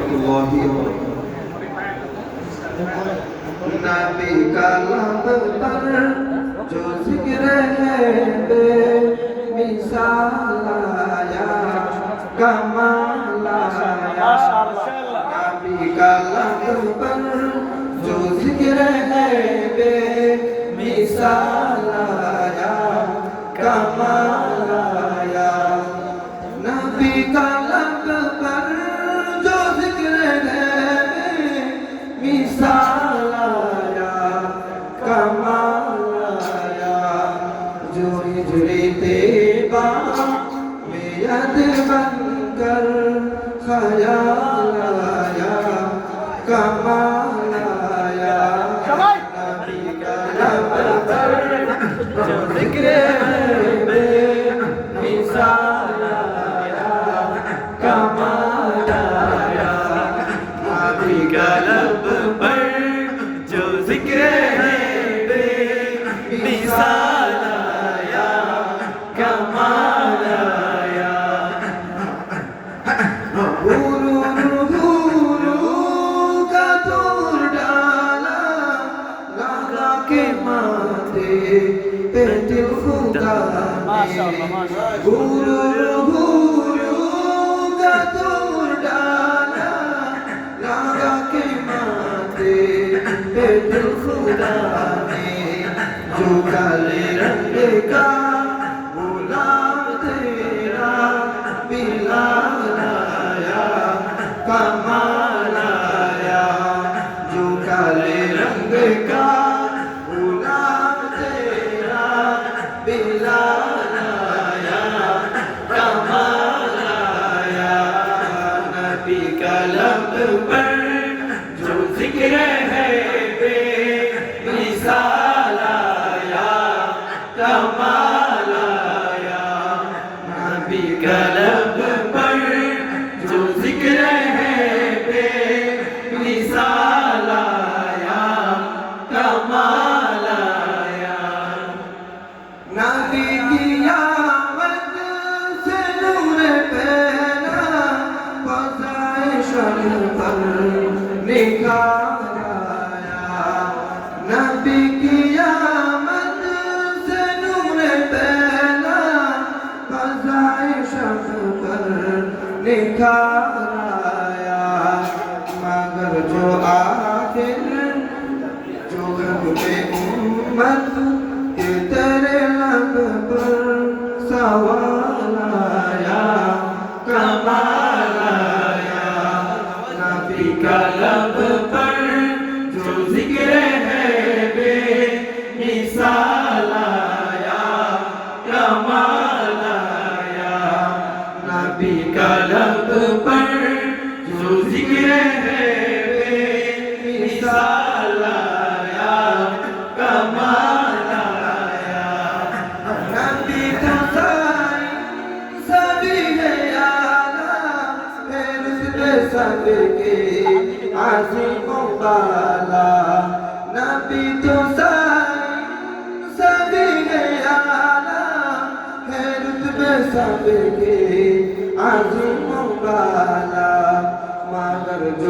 रहमतुल्लाहि व नबी का लब पर जो जिक्र है बेमिसाल आया कमाल आया नबी का लब पर जो जिक्र है बेमिसाल आया कमाल आया नबी का लब पर जो जिक्र है बेमिसाल आया कमाल आया जो हिजरे तेबा में यद बनकर ख्याल आया कमाल आया नबी का लब पर जो जिक्र है बेमिसाल आया कमाल आया नबी का लब पर जो जिक्र है बेमिसाल आया कमाल आया हुरू का तूर डाला लगा के माथे पे दिल खुदा ने हुरू का तूर डाला लगा के माथे पे दिल खुदा ने जो काले रंग का गुलाम तेरा बिलाल आया कमाल आया जो काले रंग का गुलाम तेरा बिलाल आया कमाल आया नबी का लब पर जो जिक्र है बेमिसाल आया कमाल आया नबी का लब पर जो जिक्र है बेमिसाल आया कमाल आया नबी की आमद से नूर पैदा फज़ाए शर पर निखार आया नबी की आमद से नूर पैदा फज़ाए शर पर निखार आया मगर जो आखिर जो घर में उम्मत के तेरे लब पर सवाल आया कमाल आया नबी का लब पर जो जिक्र है बेमिसाल आया कमाल आया नबी का लब पर जो जिक्र है बेमिसाल आया कमाल आया नबी तो साईं सभी है आला फिर उसके सबके आज़िमों वाला नबी तो साईं सभी है आला फिर उसके सबके आज़िमों वाला मगर